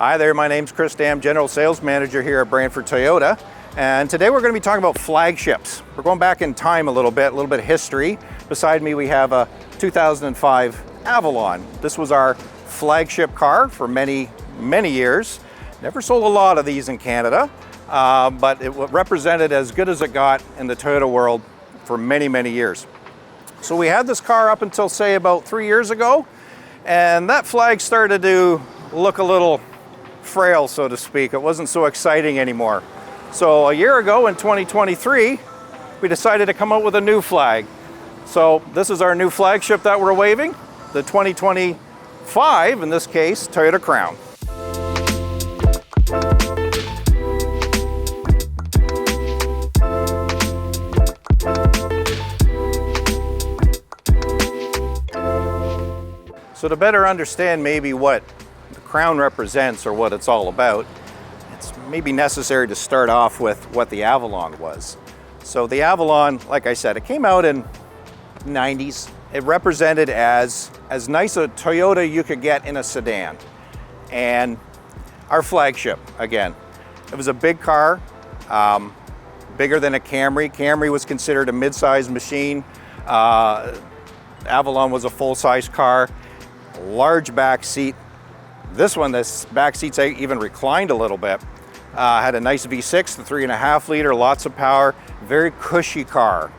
Hi there, my name's Chris Dam, General Sales Manager here at Brantford Toyota. And today we're going to be talking about flagships. We're going back in time a little bit of history. Beside me we have a 2005 Avalon. This was our flagship car for many years. Never sold a lot of these in Canada, but it represented as good as it got in the Toyota world for many years. So we had this car up until, say, about 3 years ago, and that flag started to look a little frail, so to speak. It wasn't so exciting anymore. So a year ago in 2023, we decided to come out with a new flag. So this is our new flagship that we're waving, the 2025, in this case, Toyota Crown. So to better understand maybe what the Crown represents or what it's all about, it's maybe necessary to start off with what the Avalon was. So the Avalon, like I said, it came out in the 90s. It represented as nice a Toyota you could get in a sedan. And our flagship, again, it was a big car, bigger than a Camry. Camry was considered a mid-sized machine. Avalon was a full-size car. Large back seat. This one, this back seat's even reclined a little bit. Had a nice V6, the 3.5 liter, lots of power, very cushy car.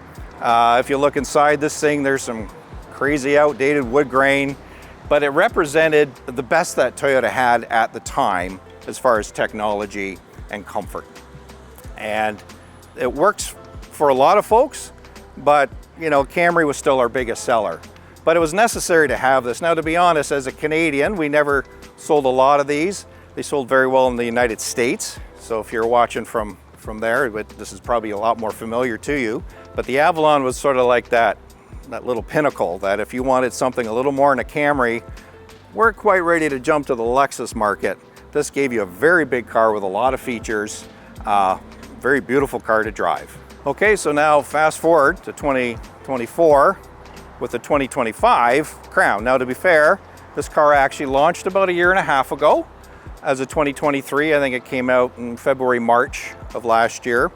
If you look inside this thing, there's some crazy outdated wood grain, but it represented the best that Toyota had at the time as far as technology and comfort. And it works for a lot of folks, but you know, Camry was still our biggest seller. But it was necessary to have this. Now, to be honest, as a Canadian, we never sold a lot of these. They sold very well in the United States. So if you're watching from there, this is probably a lot more familiar to you. But the Avalon was sort of like that little pinnacle that if you wanted something a little more in a Camry, we're quite ready to jump to the Lexus market. This gave you a very big car with a lot of features, very beautiful car to drive. Okay, so now fast forward to 2024. With the 2025 Crown. Now, to be fair, this car actually launched about 1.5 years ago as a 2023. I think it came out in February, March of last year.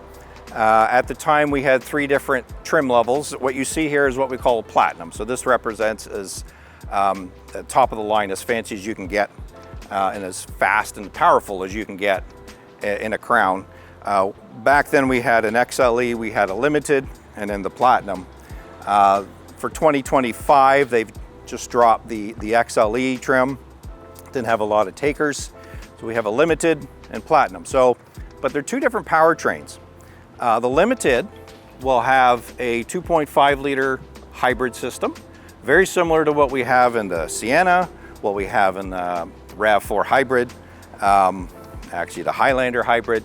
At the time, we had 3 different trim levels. What you see here is what we call a Platinum. So this represents as the top of the line, as fancy as you can get, and as fast and powerful as you can get in a Crown. Back then, we had an XLE, we had a Limited, and then the Platinum. For 2025, they've just dropped the XLE trim. Didn't have a lot of takers. So we have a Limited and Platinum. But they're 2 different powertrains. The Limited will have a 2.5 liter hybrid system, very similar to what we have in the Sienna, what we have in the RAV4 hybrid, actually the Highlander hybrid.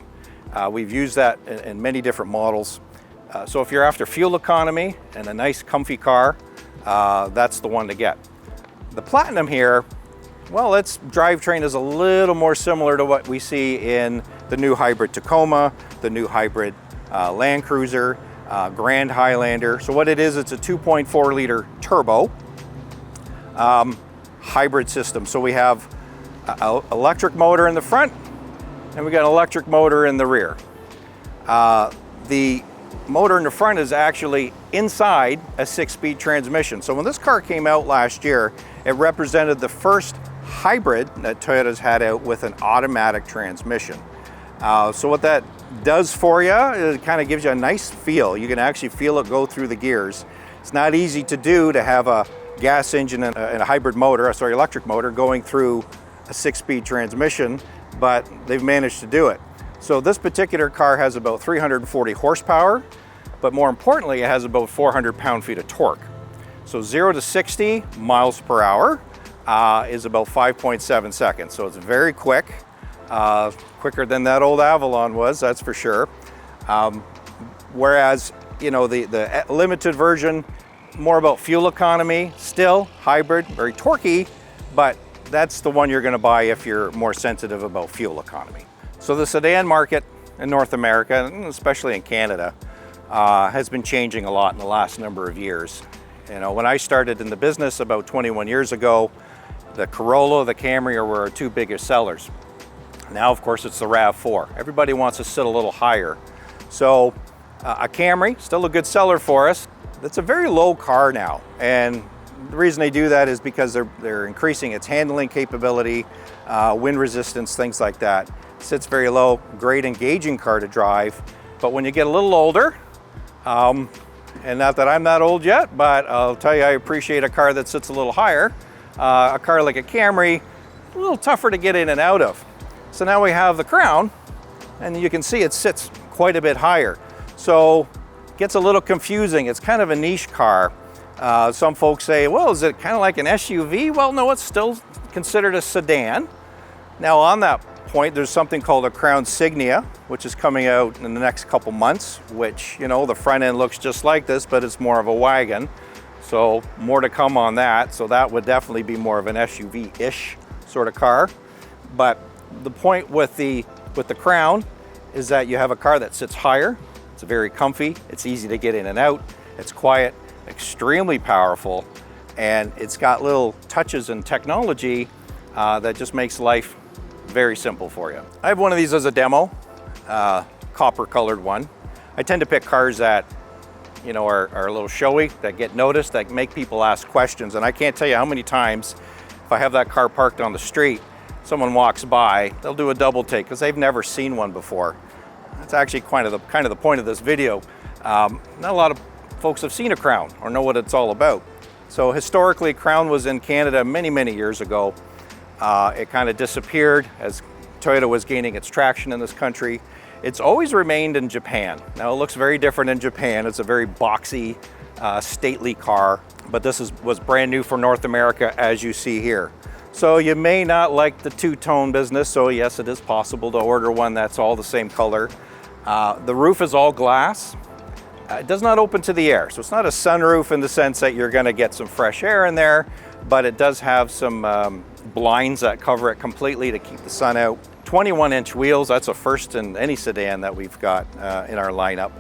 We've used that in many different models. So if you're after fuel economy and a nice comfy car, that's the one to get. The Platinum here, well, its drivetrain is a little more similar to what we see in the new hybrid Tacoma, the new hybrid Land Cruiser, Grand Highlander. So what it is, it's a 2.4 liter turbo hybrid system. So we have an electric motor in the front and we got an electric motor in the rear. The motor in the front is actually inside a 6-speed transmission. So when this car came out last year, it represented the first hybrid that Toyota's had out with an automatic transmission. So what that does for you, it kind of gives you a nice feel. You can actually feel it go through the gears. It's not easy to do to have a gas engine and a hybrid motor, electric motor going through a 6-speed transmission, but they've managed to do it. So this particular car has about 340 horsepower, but more importantly, it has about 400 pound-feet of torque. So 0 to 60 miles per hour is about 5.7 seconds. So it's very quick, quicker than that old Avalon was, that's for sure. Whereas, you know, the Limited version, more about fuel economy, still hybrid, very torquey, but that's the one you're gonna buy if you're more sensitive about fuel economy. So the sedan market in North America, and especially in Canada, has been changing a lot in the last number of years. You know, when I started in the business about 21 years ago, the Corolla, the Camry were our 2 biggest sellers. Now, of course, it's the RAV4. Everybody wants to sit a little higher. So a Camry, still a good seller for us. It's a very low car now. And the reason they do that is because they're increasing its handling capability, wind resistance, things like that. Sits very low, great engaging car to drive. But when you get a little older, and not that I'm that old yet, but I'll tell you, I appreciate a car that sits a little higher. A car like a Camry, a little tougher to get in and out of. So now we have the Crown, and you can see it sits quite a bit higher. So it gets a little confusing. It's kind of a niche car. Some folks say, well, is it kind of like an SUV? Well, no, it's still considered a sedan. Now on that point, there's something called a Crown Signia, which is coming out in the next couple months, which, you know, the front end looks just like this, but it's more of a wagon. So more to come on that. So that would definitely be more of an SUV-ish sort of car. But the point with the Crown is that you have a car that sits higher. It's very comfy. It's easy to get in and out. It's quiet, extremely powerful, and it's got little touches and technology that just makes life very simple for you. I have one of these as a demo, copper colored one. I tend to pick cars that, you know, are a little showy, that get noticed, that make people ask questions. And I can't tell you how many times, if I have that car parked on the street, someone walks by, they'll do a double take because they've never seen one before. That's actually kind of the point of this video. Not a lot of folks have seen a Crown or know what it's all about. So historically, Crown was in Canada many, many years ago. It kind of disappeared as Toyota was gaining its traction in this country. It's always remained in Japan. Now it looks very different in Japan. It's a very boxy, stately car, but this was brand new for North America, as you see here. So you may not like the two-tone business, so yes, it is possible to order one that's all the same color. The roof is all glass. It does not open to the air, so it's not a sunroof in the sense that you're going to get some fresh air in there, but it does have some blinds that cover it completely to keep the sun out. 21-inch wheels, that's a first in any sedan that we've got in our lineup.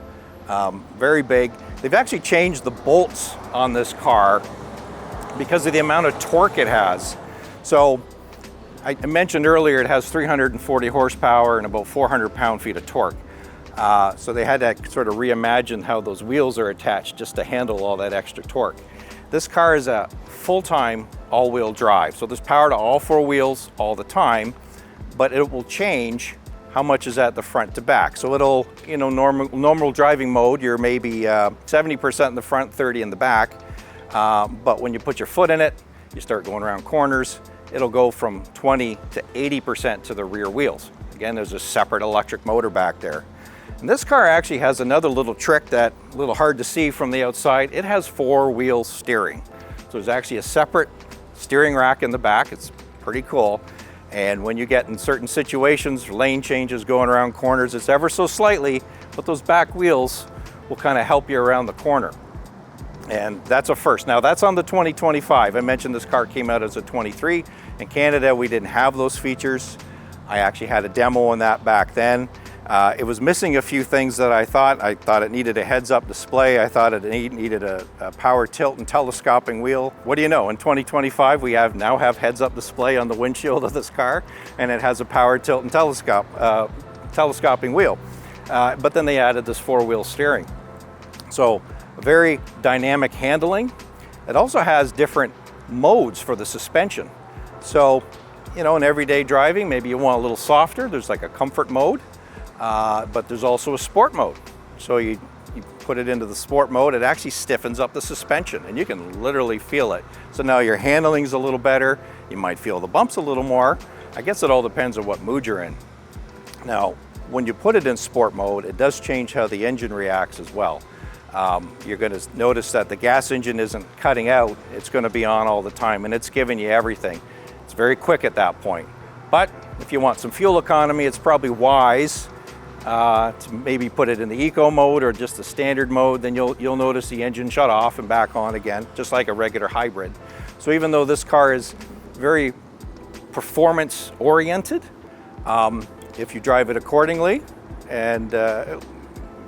Very big. They've actually changed the bolts on this car because of the amount of torque it has. So I mentioned earlier it has 340 horsepower and about 400 pound-feet of torque. So they had to sort of reimagine how those wheels are attached just to handle all that extra torque. This car is a full-time all-wheel drive. So there's power to all four wheels all the time, but it will change how much is at the front to back. So it'll, you know, normal driving mode, you're maybe 70% in the front, 30 in the back. But when you put your foot in it, you start going around corners, it'll go from 20 to 80% to the rear wheels. Again, there's a separate electric motor back there. And this car actually has another little trick that a little hard to see from the outside. It has four-wheel steering. So there's actually a separate steering rack in the back. It's pretty cool. And when you get in certain situations, lane changes, going around corners, it's ever so slightly, but those back wheels will kind of help you around the corner. And that's a first. Now that's on the 2025. I mentioned this car came out as a 23. In Canada, we didn't have those features. I actually had a demo on that back then. It was missing a few things that I thought. It needed a heads-up display. I thought it needed a power tilt and telescoping wheel. What do you know? In 2025, we now have heads-up display on the windshield of this car, and it has a power tilt and telescoping wheel. But then they added this four-wheel steering. So very dynamic handling. It also has different modes for the suspension. So, you know, in everyday driving, maybe you want a little softer. There's like a comfort mode. But there's also a sport mode. So you put it into the sport mode, it actually stiffens up the suspension and you can literally feel it. So now your handling's a little better. You might feel the bumps a little more. I guess it all depends on what mood you're in. Now, when you put it in sport mode, it does change how the engine reacts as well. You're going to notice that the gas engine isn't cutting out. It's going to be on all the time and it's giving you everything. It's very quick at that point. But if you want some fuel economy, it's probably wise to maybe put it in the eco mode or just the standard mode. Then you'll notice the engine shut off and back on again, just like a regular hybrid. So even though this car is very performance oriented, if you drive it accordingly and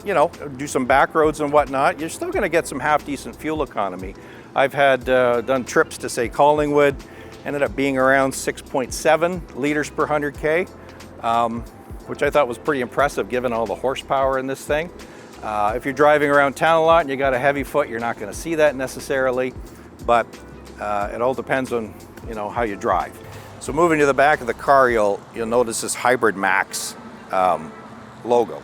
you know, do some back roads and whatnot, you're still going to get some half decent fuel economy. I've had done trips to say Collingwood, ended up being around 6.7 liters per 100K. which I thought was pretty impressive given all the horsepower in this thing. If you're driving around town a lot and you got a heavy foot, you're not going to see that necessarily, but it all depends on how you drive. So moving to the back of the car, you'll notice this Hybrid Max logo.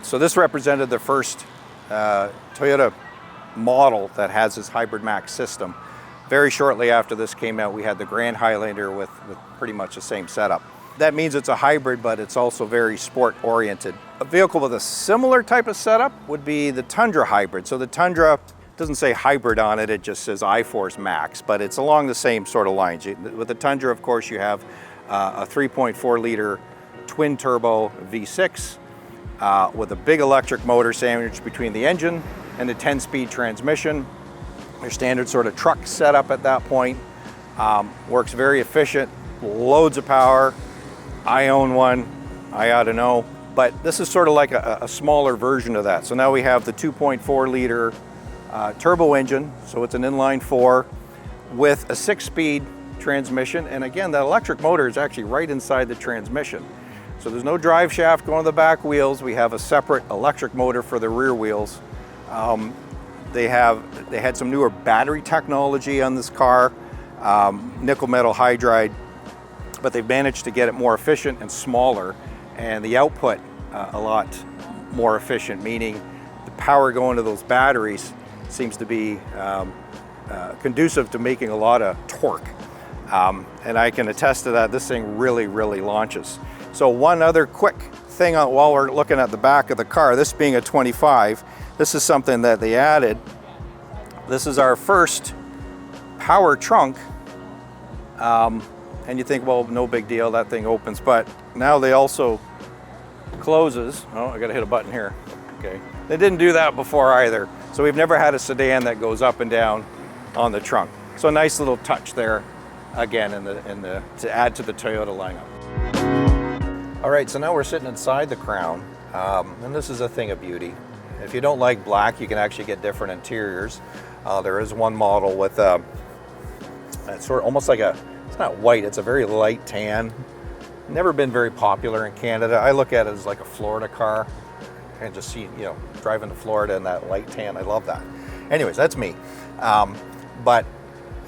So this represented the first Toyota model that has this Hybrid Max system. Very shortly after this came out, we had the Grand Highlander with pretty much the same setup. That means it's a hybrid, but it's also very sport oriented. A vehicle with a similar type of setup would be the Tundra Hybrid. So the Tundra doesn't say hybrid on it, it just says iForce Max, but it's along the same sort of lines. With the Tundra, of course, you have a 3.4 liter twin turbo V6 with a big electric motor sandwiched between the engine and the 10-speed transmission. Your standard sort of truck setup at that point. Works very efficient, loads of power. I own one, I ought to know, but this is sort of like a smaller version of that. So now we have the 2.4 liter turbo engine, so it's an inline 4 with a 6-speed transmission, and again, that electric motor is actually right inside the transmission. So there's no drive shaft going to the back wheels. We have a separate electric motor for the rear wheels. They had some newer battery technology on this car, nickel metal hydride, but they've managed to get it more efficient and smaller, and the output a lot more efficient, meaning the power going to those batteries seems to be conducive to making a lot of torque. And I can attest to that. This thing really, really launches. So one other quick thing while we're looking at the back of the car, this being a 25, this is something that they added. This is our first power trunk. And you think, well, no big deal, that thing opens, but now they also closes. Oh, I gotta hit a button here. Okay. They didn't do that before either. So we've never had a sedan that goes up and down on the trunk. So a nice little touch there, again, to add to the Toyota lineup. All right, so now we're sitting inside the Crown, and this is a thing of beauty. If you don't like black, you can actually get different interiors. There is one model with it's sort of almost like it's not white, it's a very light tan. Never been very popular in Canada. I look at it as like a Florida car. And just see, driving to Florida in that light tan, I love that. Anyways, that's me. But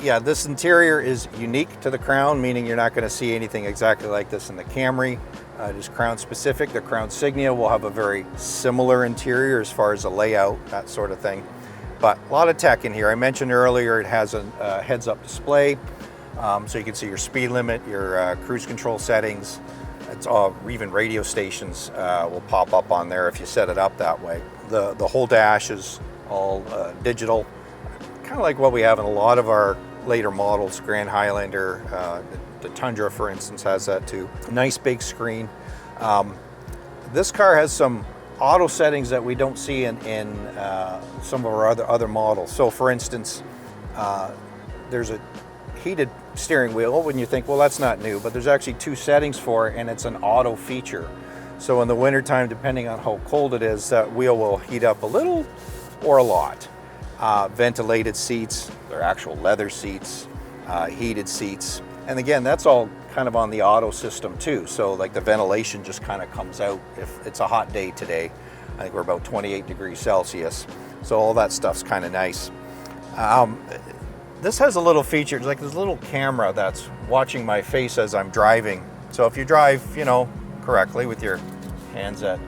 yeah, this interior is unique to the Crown, meaning you're not going to see anything exactly like this in the Camry. It is Crown specific. The Crown Signia will have a very similar interior as far as the layout, that sort of thing. But a lot of tech in here. I mentioned earlier it has a heads-up display, so you can see your speed limit, your cruise control settings. It's all, even radio stations will pop up on there if you set it up that way. The whole dash is all digital, kind of like what we have in a lot of our later models. Grand Highlander, the Tundra, for instance, has that too. Nice big screen. This car has some auto settings that we don't see in some of our other models. So, for instance, there's a heated steering wheel, when you think, well, that's not new, but there's actually 2 settings for it, and it's an auto feature. So in the wintertime, depending on how cold it is, that wheel will heat up a little or a lot. Ventilated seats, they're actual leather seats, heated seats. And again, that's all kind of on the auto system too. So like the ventilation just kind of comes out if it's a hot day today. I think we're about 28 degrees Celsius. So all that stuff's kind of nice. This has a little feature, like this little camera that's watching my face as I'm driving. So if you drive, correctly with your hands at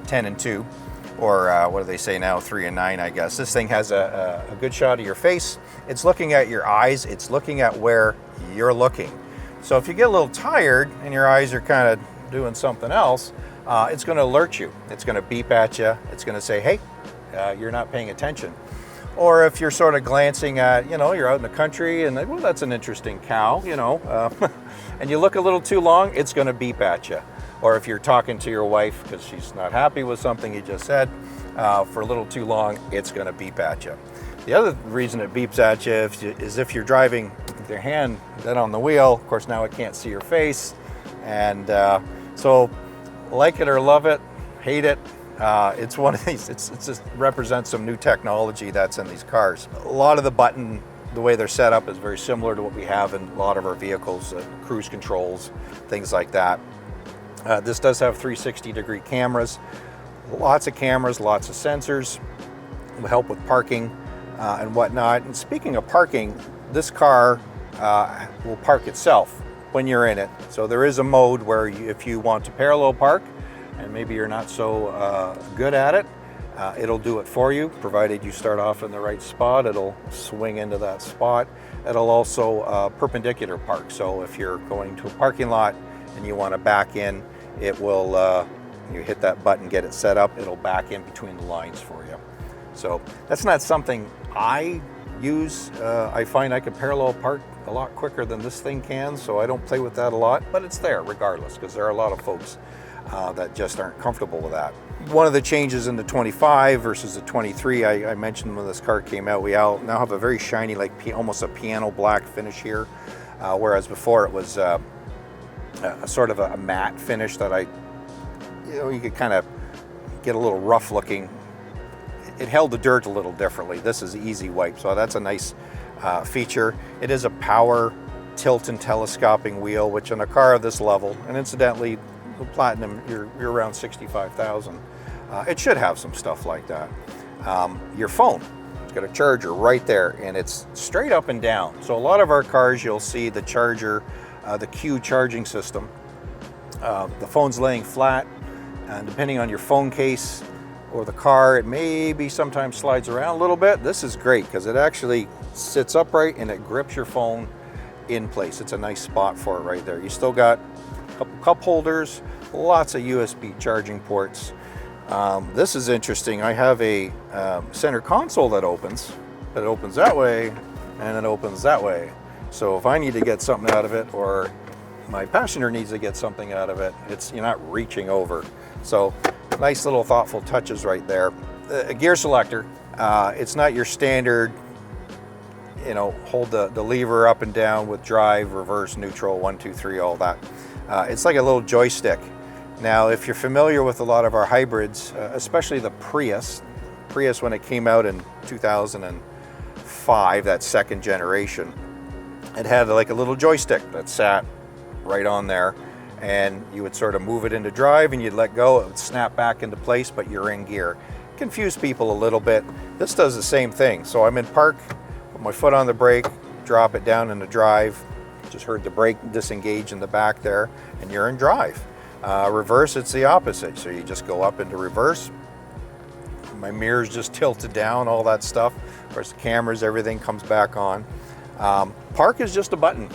10 and 2, or what do they say now, 3 and 9, I guess. This thing has a good shot of your face. It's looking at your eyes. It's looking at where you're looking. So if you get a little tired and your eyes are kind of doing something else, it's going to alert you. It's going to beep at you. It's going to say, hey, you're not paying attention. Or if you're sort of glancing at, you're out in the country and, well, that's an interesting cow, and you look a little too long, it's going to beep at you. Or if you're talking to your wife because she's not happy with something you just said for a little too long, it's going to beep at you. The other reason it beeps at you is if you're driving with your hand then on the wheel. Of course, now it can't see your face. And so like it or love it, hate it, it's one of these, it just represents some new technology that's in these cars. A lot of the way they're set up is very similar to what we have in a lot of our vehicles, cruise controls, things like that. This does have 360-degree cameras, lots of sensors, will help with parking and whatnot. And speaking of parking, this car will park itself when you're in it. So there is a mode where if you want to parallel park and maybe you're not so good at it, it'll do it for you, provided you start off in the right spot. It'll swing into that spot. It'll also perpendicular park. So if you're going to a parking lot and you want to back in, it will, you hit that button, get it set up, it'll back in between the lines for you. So that's not something I use. I find I can parallel park a lot quicker than this thing can, so I don't play with that a lot, but it's there regardless, because there are a lot of folks that just aren't comfortable with that. One of the changes in the 25 versus the 23, I mentioned when this car came out, we now have a very shiny, like almost a piano black finish here, whereas before it was a sort of a matte finish that you could kind of get a little rough looking. It held the dirt a little differently. This is easy wipe, so that's a nice feature. It is a power tilt and telescoping wheel, which in a car of this level, and incidentally, the Platinum, you're around 65,000. It should have some stuff like that. Your phone, it's got a charger right there, and it's straight up and down. So a lot of our cars, you'll see the charger, the Q charging system. The phone's laying flat, and depending on your phone case or the car, it maybe sometimes slides around a little bit. This is great because it actually sits upright and it grips your phone in place. It's a nice spot for it right there. You still got a couple cup holders, lots of USB charging ports. This is interesting. I have a center console that opens. It opens that way and it opens that way. So if I need to get something out of it, or my passenger needs to get something out of it, you're not reaching over. So nice little thoughtful touches right there. A gear selector, it's not your standard, hold the lever up and down with drive, reverse, neutral, 1, 2, 3, all that. It's like a little joystick. Now, if you're familiar with a lot of our hybrids, especially the Prius when it came out in 2005, that second generation, it had like a little joystick that sat right on there, and you would sort of move it into drive and you'd let go, it would snap back into place, but you're in gear. Confuse people a little bit. This does the same thing. So I'm in park, put my foot on the brake, drop it down into drive, just heard the brake disengage in the back there, and you're in drive. Reverse, it's the opposite. So you just go up into reverse. My mirror's just tilted down, all that stuff. Of course, the cameras, everything comes back on. Park is just a button.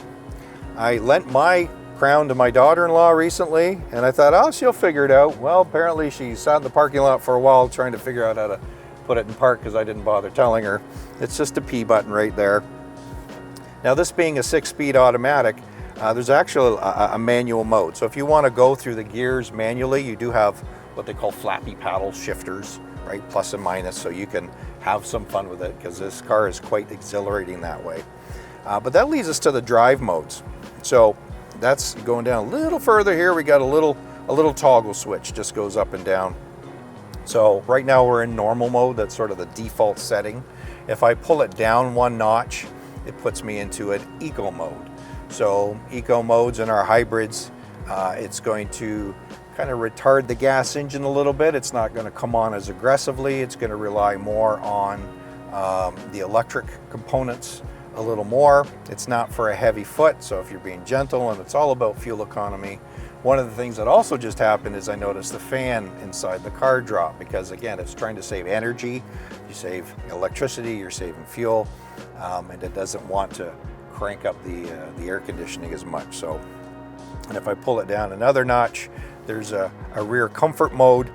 I lent my Crown to my daughter-in-law recently, and I thought, oh, she'll figure it out. Well, apparently she sat in the parking lot for a while trying to figure out how to put it in park because I didn't bother telling her. It's just a P button right there. Now, this being a 6-speed automatic, there's actually a manual mode. So if you want to go through the gears manually, you do have what they call flappy paddle shifters, right? Plus and minus, so you can have some fun with it because this car is quite exhilarating that way. But that leads us to the drive modes. So that's going down a little further here. We got a little toggle switch, just goes up and down. So right now we're in normal mode. That's sort of the default setting. If I pull it down one notch, it puts me into an eco mode. So eco modes in our hybrids, it's going to kind of retard the gas engine a little bit. It's not going to come on as aggressively. It's going to rely more on the electric components a little more. It's not for a heavy foot, so if you're being gentle, and it's all about fuel economy. One of the things that also just happened is I noticed the fan inside the car drop, because again, it's trying to save energy. You save electricity, you're saving fuel, and it doesn't want to crank up the air conditioning as much. So, and if I pull it down another notch, there's a rear comfort mode,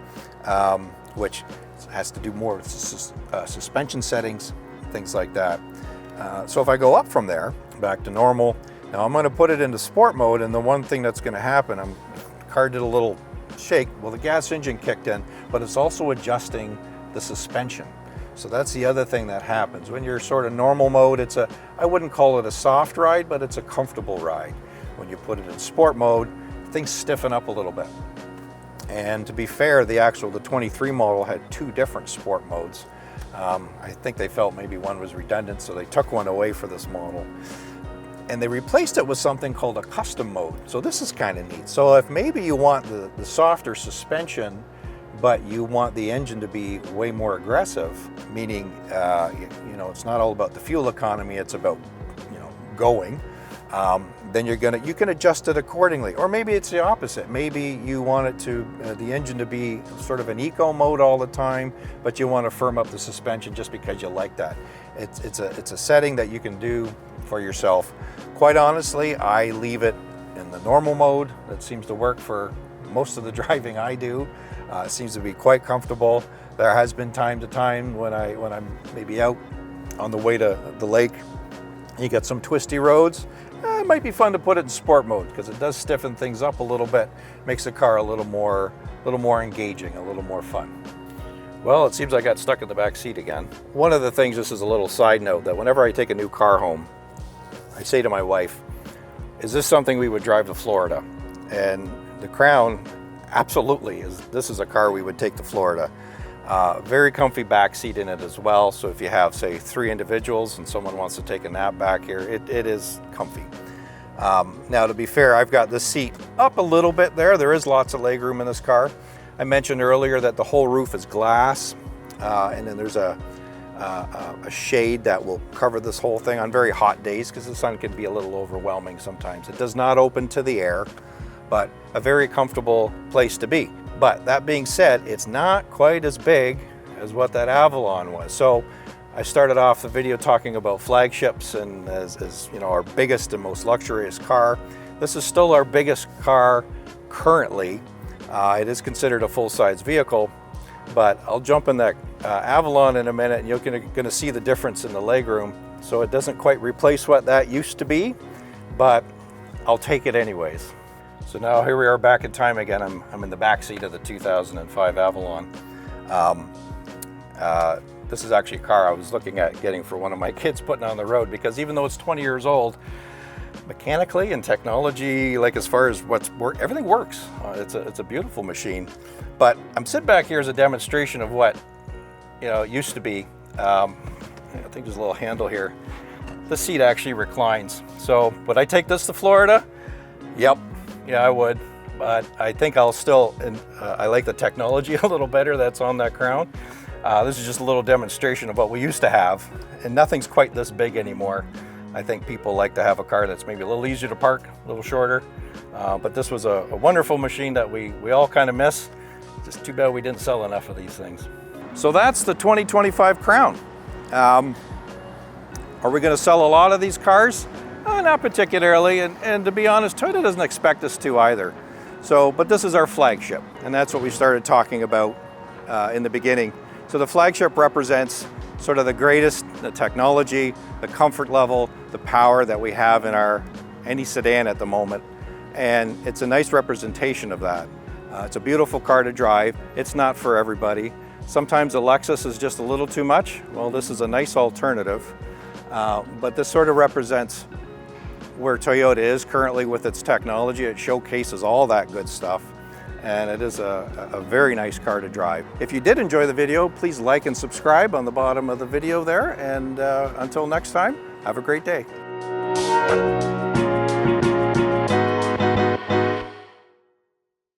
which has to do more with suspension settings, things like that. So if I go up from there, back to normal, now I'm going to put it into sport mode, and the one thing that's going to happen, the car did a little shake, well, the gas engine kicked in, but it's also adjusting the suspension. So that's the other thing that happens. When you're sort of normal mode, I wouldn't call it a soft ride, but it's a comfortable ride. When you put it in sport mode, things stiffen up a little bit. And to be fair, the 23 model had 2 different sport modes. I think they felt maybe one was redundant, so they took one away for this model. And they replaced it with something called a custom mode. So this is kind of neat. So if maybe you want the softer suspension, but you want the engine to be way more aggressive, meaning you know, it's not all about the fuel economy, it's about, you know, going, then you can adjust it accordingly. Or maybe it's the opposite. Maybe you want it to the engine to be sort of an eco mode all the time, but you want to firm up the suspension just because you like that. It's a setting that you can do for yourself. Quite honestly, I leave it in the normal mode. That seems to work for most of the driving I do. It seems to be quite comfortable. There has been time to time when I'm maybe out on the way to the lake, you got some twisty roads. It might be fun to put it in sport mode because it does stiffen things up a little bit, makes the car a little more engaging, a little more fun. Well, it seems I got stuck in the back seat again. One of the things, this is a little side note, that whenever I take a new car home, I say to my wife, is this something we would drive to Florida? And the Crown absolutely is. This is a car we would take to Florida. Very comfy back seat in it as well. So if you have, say, 3 individuals and someone wants to take a nap back here, it is comfy. Now, to be fair, I've got this seat up a little bit there. There is lots of legroom in this car. I mentioned earlier that the whole roof is glass, and then there's a shade that will cover this whole thing on very hot days because the sun can be a little overwhelming sometimes. It does not open to the air, but a very comfortable place to be. But that being said, it's not quite as big as what that Avalon was. So I started off the video talking about flagships and as you know, our biggest and most luxurious car. This is still our biggest car currently. It is considered a full-size vehicle, but I'll jump in that Avalon in a minute and you're gonna see the difference in the legroom. So it doesn't quite replace what that used to be, but I'll take it anyways. So now here we are back in time again. I'm in the back seat of the 2005 Avalon. This is actually a car I was looking at getting for one of my kids putting on the road, because even though it's 20 years old, mechanically and technology, like as far as everything works. It's a beautiful machine. But I'm sitting back here as a demonstration of what, you know, it used to be. I think there's a little handle here. The seat actually reclines. So would I take this to Florida? Yep. Yeah, I would, but I think I'll still, I like the technology a little better that's on that Crown. This is just a little demonstration of what we used to have, and nothing's quite this big anymore. I think people like to have a car that's maybe a little easier to park, a little shorter, but this was a wonderful machine that we all kind of miss. Just too bad we didn't sell enough of these things. So that's the 2025 Crown. Are we going to sell a lot of these cars? Not particularly, and to be honest, Toyota doesn't expect us to either. So, but this is our flagship, and that's what we started talking about in the beginning. So the flagship represents sort of the greatest, the technology, the comfort level, the power that we have in any sedan at the moment, and it's a nice representation of that. It's a beautiful car to drive. It's not for everybody. Sometimes a Lexus is just a little too much. Well, this is a nice alternative, but this sort of represents where Toyota is currently with its technology. It showcases all that good stuff, and it is a very nice car to drive. If you did enjoy the video, please like and subscribe on the bottom of the video there, and until next time, have a great day.